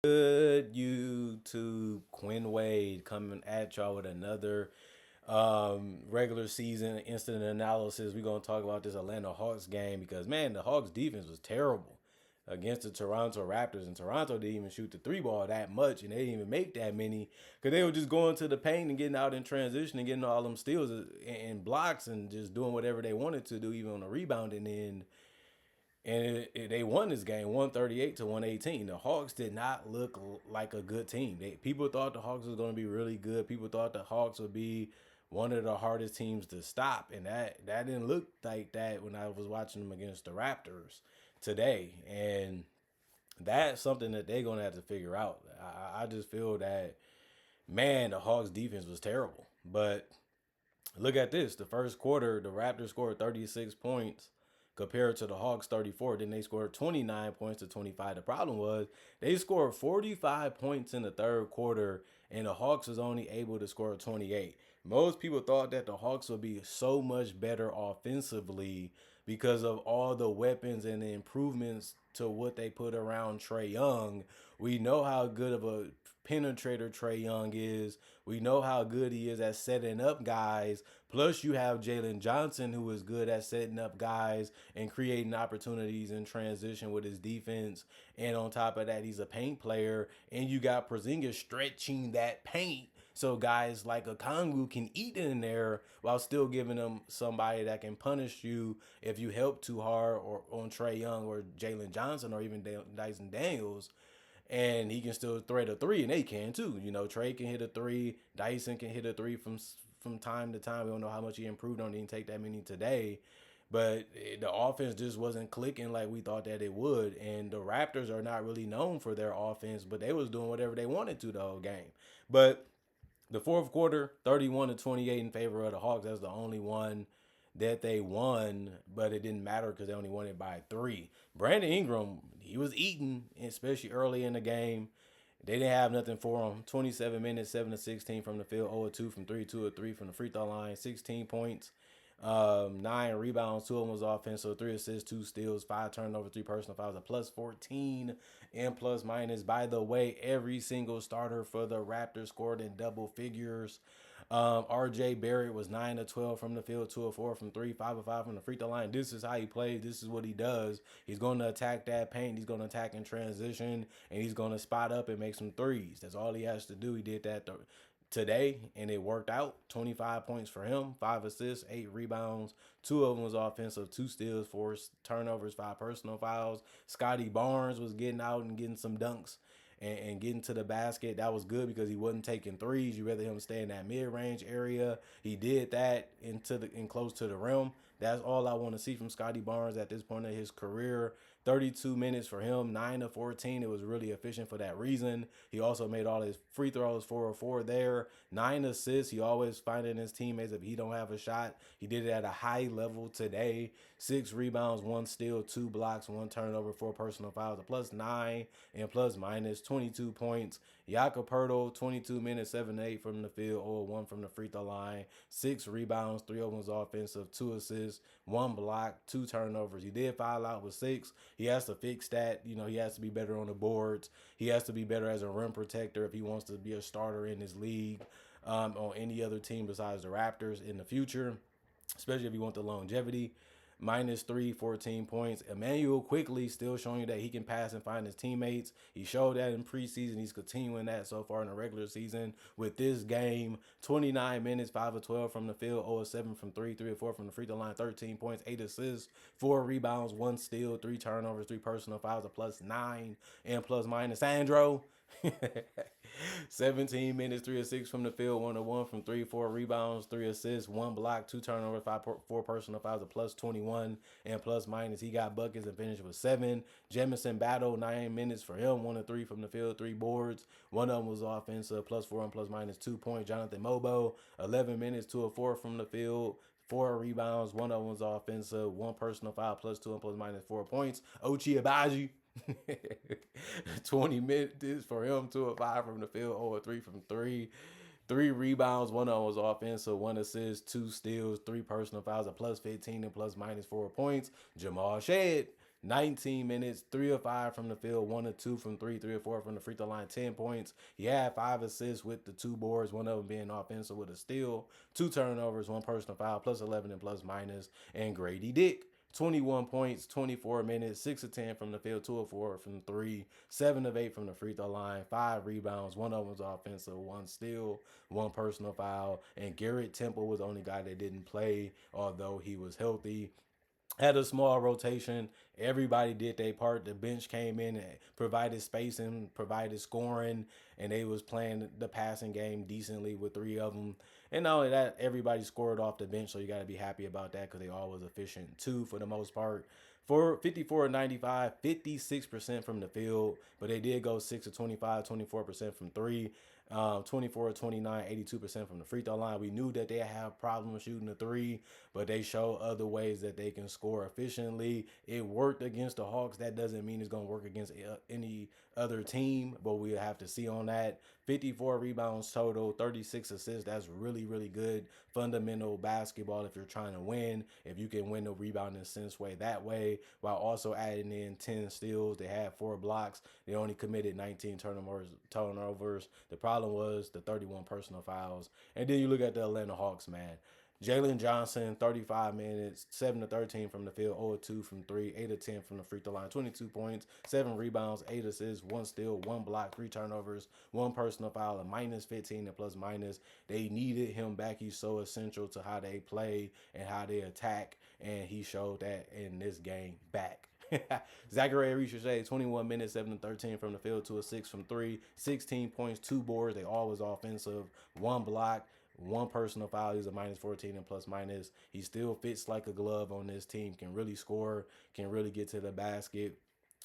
Good YouTube, Quinn Wade coming at y'all with another regular season instant analysis. We're gonna talk about this Atlanta Hawks game because man, the Hawks defense was terrible against the Toronto Raptors, and Toronto didn't even shoot the three ball that much, and they didn't even make that many because they were just going to the paint and getting out in transition and getting all them steals and blocks and just doing whatever they wanted to do, even on the rebounding end. And they won this game 138 to 118. The Hawks did not look like a good team. People thought the Hawks was going to be really good. People thought the Hawks would be one of the hardest teams to stop, and that didn't look like that when I was watching them against the Raptors today. And that's something that they're going to have to figure out. I just feel that man, the Hawks defense was terrible. But look at this: the first quarter, the Raptors scored 36 points compared to the Hawks 34. Then they scored 29 points to 25. The problem was they scored 45 points in the third quarter, and the Hawks was only able to score 28. Most people thought that the Hawks would be so much better offensively because of all the weapons and the improvements to what they put around Trae Young. We know how good of a penetrator Trae Young is. We know how good he is at setting up guys. Plus, you have Jalen Johnson, who is good at setting up guys and creating opportunities in transition with his defense. And on top of that, he's a paint player. And you got Porzingis stretching that paint so guys like a Kongu can eat in there while still giving them somebody that can punish you if you help too hard or on Trae Young or Jalen Johnson or even Dyson Daniels, and he can still thread a three, and they can too. You know, Trey can hit a three, Dyson can hit a three from time to time. We don't know how much he improved on. He didn't take that many today, but the offense just wasn't clicking like we thought that it would. And the Raptors are not really known for their offense, but they was doing whatever they wanted to the whole game. But the fourth quarter, 31 to 28 in favor of the Hawks. That's the only one that they won, but it didn't matter because they only won it by three. Brandon Ingram, he was eating, especially early in the game. They didn't have nothing for him. 27 minutes, 7 to 16 from the field, 0 2 from 3, 2 of 3 from the free throw line, 16 points, 9 rebounds, 2 of them was offensive, 3 assists, 2 steals, 5 turnovers, 3 personal fouls, a plus 14 and plus minus. By the way, every single starter for the Raptors scored in double figures. RJ Barrett was 9 to 12 from the field, 2 of 4 from 3, 5 of 5 from the free throw line. This is how he plays. This is what he does. He's going to attack that paint. He's going to attack in transition, and he's going to spot up and make some threes. That's all he has to do. He did that today, and it worked out. 25 points for him, 5 assists, 8 rebounds. 2 of them was offensive, 2 steals, 4 turnovers, 5 personal fouls. Scotty Barnes was getting out and getting some dunks and getting to the basket. That was good because he wasn't taking threes. You rather him stay in that mid-range area. He did that in close to the rim. That's all I want to see from Scotty Barnes at this point of his career. 32 minutes for him, 9 of 14. It was really efficient for that reason. He also made all his free throws, 4 of 4 there. 9 assists. He always finding his teammates if he don't have a shot. He did it at a high level today. 6 rebounds, 1 steal, 2 blocks, 1 turnover, 4 personal fouls, a plus 9 and plus minus 22 points. Jakob Poeltl, 22 minutes, 7 to 8 from the field, 0 1 from the free throw line, 6 rebounds, 3 of them was offensive, 2 assists, 1 block, 2 turnovers. He did foul out with 6. He has to fix that. You know, he has to be better on the boards. He has to be better as a rim protector if he wants to be a starter in this league on any other team besides the Raptors in the future, especially if you want the longevity. -3, 14 points. Emmanuel quickly still showing you that he can pass and find his teammates. He showed that in preseason. He's continuing that so far in the regular season with this game. 29 minutes, 5 of 12 from the field, 0 of 7 from 3, 3 of 4 from the free throw line, 13 points, 8 assists, 4 rebounds, 1 steal, 3 turnovers, 3 personal fouls, a plus 9 and plus minus. Sandro. 17 minutes, 3 of 6 from the field, 1 of 1 from 3, 4 rebounds, 3 assists, 1 block, 2 turnovers, 4 personal fouls, a plus 21 and plus minus. He got buckets and finished with 7. Jamison Battle, 9 minutes for him, 1 of 3 from the field, 3 boards. 1 of them was offensive, plus 4 and plus minus 2 points. Jonathan Mobo, 11 minutes, 2 of 4 from the field, 4 rebounds. 1 of them was offensive, 1 personal foul, plus 2 and plus minus 4 points. Ochai Agbaji, 20 minutes for him, 2 of 5 from the field, 0 of 3 from 3. 3 rebounds, 1 of them was offensive, 1 assist, 2 steals, 3 personal fouls, a plus 15 and plus minus 4 points. Jamal Shead, 19 minutes, 3 of 5 from the field, 1 of 2 from three, 3 of 4 from the free throw line, 10 points. He had 5 assists with the 2 boards, one of them being offensive with a steal, 2 turnovers, 1 personal foul, plus 11 and plus minus. And Grady Dick, 21 points, 24 minutes, 6 of 10 from the field, 2 of 4 from three, 7 of 8 from the free throw line, 5 rebounds, one of them was offensive, one steal, 1 personal foul. And Garrett Temple was the only guy that didn't play, although he was healthy. Had a small rotation. Everybody did their part. The bench came in and provided spacing, provided scoring, and they was playing the passing game decently with 3 of them. And not only that, everybody scored off the bench, so you got to be happy about that because they all was efficient too for the most part. For 54 and 95, 56% from the field, but they did go 6 of 25, 24% from three. 24 29, 82% from the free throw line. We knew that they have problems shooting the three, but they show other ways that they can score efficiently. It worked against the Hawks. That doesn't mean it's going to work against any other team, but we have to see on that. 54 rebounds total, 36 assists. That's really, really good fundamental basketball if you're trying to win. If you can win the rebounding sense way that way, while also adding in 10 steals. They had 4 blocks. They only committed 19 turnovers. The problem was the 31 personal fouls. And then you look at the Atlanta Hawks, man. Jalen Johnson, 35 minutes, 7 of 13 from the field, 0 of 2 from three, 8 of 10 from the free throw line, 22 points, 7 rebounds, 8 assists, 1 steal, 1 block, 3 turnovers, 1 personal foul, a minus 15 and plus minus. They needed him back. He's so essential to how they play and how they attack, and he showed that in this game back. Zachary Richard, 21 minutes, 7 of 13 from the field, 2 of 6 from three, 16 points, 2 boards. They all was offensive, 1 block, 1 personal foul. He's a minus 14 and plus minus. He still fits like a glove on this team. Can really score. Can really get to the basket.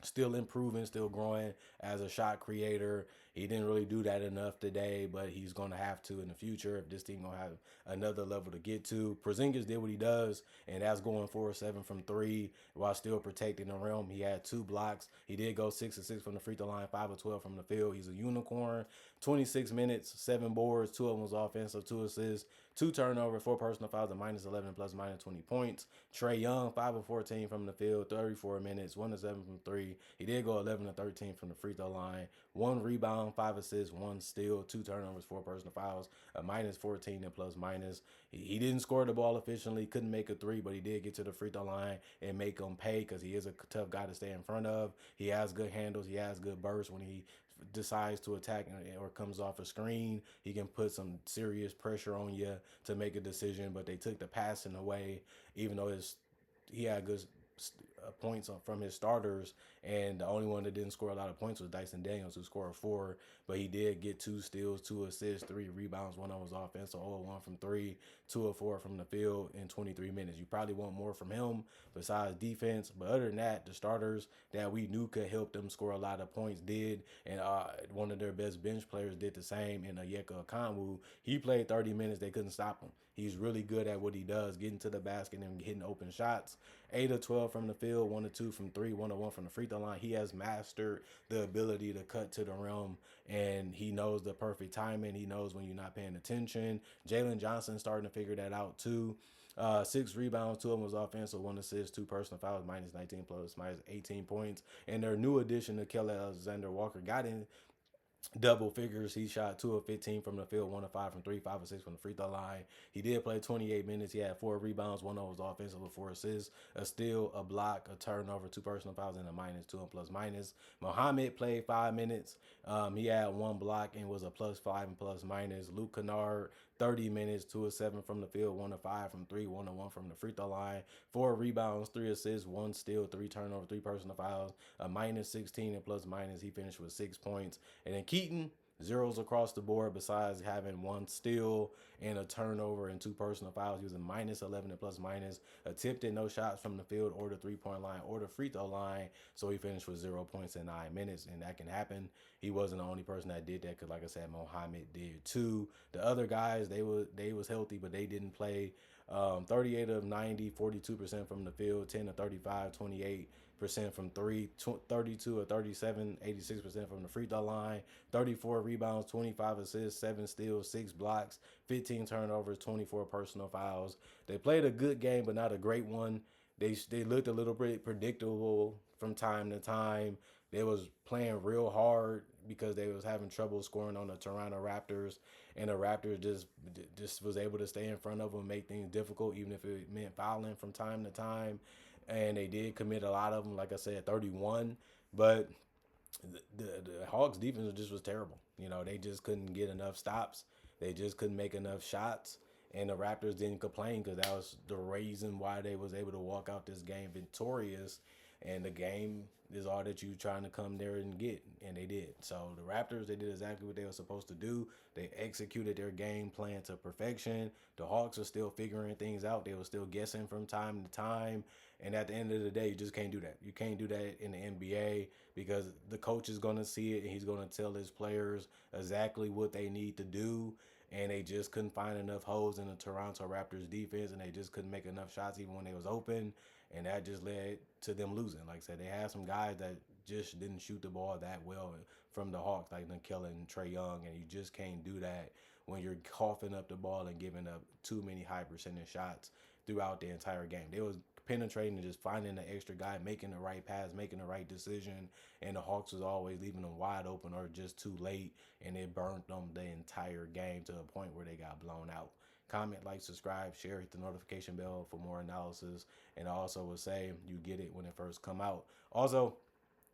Still improving, still growing as a shot creator. He didn't really do that enough today, but he's going to have to in the future if this team going to have another level to get to. Porzingis did what he does, and that's going 4 of 7 from three while still protecting the rim. He had 2 blocks. He did go 6 of 6 from the free throw line, 5 of 12 from the field. He's a unicorn. 26 minutes, 7 boards, 2 of them was offensive, 2 assists, 2 turnovers, 4 personal fouls, a minus 11 plus minus 20 points. Trae Young, 5 of 14 from the field, 34 minutes, 1 of 7 from three. He did go 11 of 13 from the free throw line, 1 rebound, 5 assists, 1 steal, 2 turnovers, 4 personal fouls, a minus 14 and plus minus. He didn't score the ball efficiently, couldn't make a three, but he did get to the free throw line and make them pay because he is a tough guy to stay in front of. He has good handles, he has good bursts when he decides to attack or comes off a screen. He can put some serious pressure on you to make a decision, but they took the passing away, even though he had good points from his starters, and the only one that didn't score a lot of points was Dyson Daniels, who scored 4, but he did get 2 steals, 2 assists, 3 rebounds, 1 of was offense, so 0-1 from three, 2 of 4 from the field in 23 minutes. You probably want more from him besides defense, but other than that, the starters that we knew could help them score a lot of points did, and one of their best bench players did the same in Onyeka Okongwu. He played 30 minutes, they couldn't stop him. He's really good at what he does, getting to the basket and hitting open shots. 8 of 12 from the field, 1 of 2 from three, 1 of 1 from the free throw line. He has mastered the ability to cut to the rim, and he knows the perfect timing. He knows when you're not paying attention. Jalen Johnson starting to figure that out too. 6 rebounds, 2 of them was offensive, 1 assist, 2 personal fouls, minus 19 plus minus 18 points. And their new addition to Kelly Alexander Walker got in double figures. He shot 2 of 15 from the field, 1 of 5 from three, 5 of 6 from the free throw line. He did play 28 minutes. He had 4 rebounds, 1 of was offensive with 4 assists, a steal, a block, a turnover, 2 personal fouls, and a minus 2 and plus minus. Muhammad played 5 minutes. He had 1 block and was a plus 5 and plus minus. Luke Kennard, 30 minutes, 2 of 7 from the field, 1 of 5 from three, 1 of 1 from the free throw line, 4 rebounds, 3 assists, 1 steal, 3 turnovers, 3 personal fouls, a minus 16 and plus minus. He finished with 6 points. And then Keaton, zeros across the board besides having 1 steal and a turnover and 2 personal fouls. He was a minus 11 and plus minus. Attempted no shots from the field or the 3-point line or the free throw line. So he finished with 0 points in 9 minutes, and that can happen. He wasn't the only person that did that because, like I said, Mohammed did too. The other guys, they was healthy, but they didn't play. 38 of 90, 42% from the field, 10 of 35, 28% from three, 32 of 37, 86% from the free throw line, 34 rebounds, 25 assists, 7 steals, 6 blocks, 15 turnovers, 24 personal fouls. They played a good game, but not a great one. They looked a little bit predictable from time to time. They was playing real hard because they was having trouble scoring on the Toronto Raptors, and the Raptors just was able to stay in front of them, make things difficult, even if it meant fouling from time to time. And they did commit a lot of them, like I said, 31. But the Hawks defense just was terrible. You know, they just couldn't get enough stops. They just couldn't make enough shots. And the Raptors didn't complain because that was the reason why they was able to walk out this game victorious. And the game is all that you trying to come there and get, and they did. So the Raptors, they did exactly what they were supposed to do. They executed their game plan to perfection. The Hawks are still figuring things out. They were still guessing from time to time. And at the end of the day, you just can't do that. You can't do that in the NBA because the coach is going to see it and he's going to tell his players exactly what they need to do. And they just couldn't find enough holes in the Toronto Raptors defense, and they just couldn't make enough shots even when they was open, and that just led to them losing. Like I said, they had some guys that just didn't shoot the ball that well from the Hawks, like Nickel and Trey Young, and you just can't do that when you're coughing up the ball and giving up too many high percentage shots throughout the entire game. They was penetrating and just finding the extra guy, making the right pass, making the right decision, and the Hawks was always leaving them wide open or just too late, and it burnt them the entire game to a point where they got blown out. Comment, like, subscribe, share, hit the notification bell for more analysis, and I also would say you get it when it first come out. Also,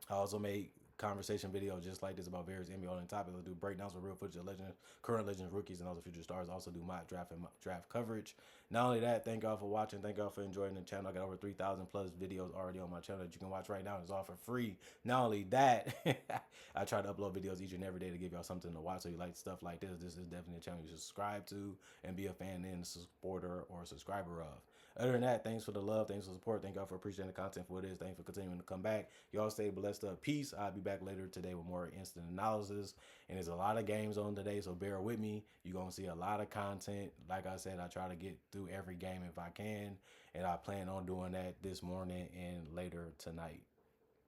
I also make conversation videos just like this about various NBA on topics. I do breakdowns with real footage of legends, current legends, rookies, and also future stars. I also do mock draft and mock draft coverage. Not only that, thank y'all for watching. Thank y'all for enjoying the channel. I got over 3,000 plus videos already on my channel that you can watch right now. It's all for free. Not only that, I try to upload videos each and every day to give y'all something to watch. So you like stuff like this, this is definitely a channel you should subscribe to and be a fan and supporter or subscriber of. Other than that, thanks for the love, thanks for the support, thank y'all for appreciating the content for what it is, thanks for continuing to come back. Y'all stay blessed up. Peace. I'll be back later today with more instant analysis. And there's a lot of games on today, so bear with me. You're going to see a lot of content. Like I said, I try to get through every game if I can, and I plan on doing that this morning and later tonight.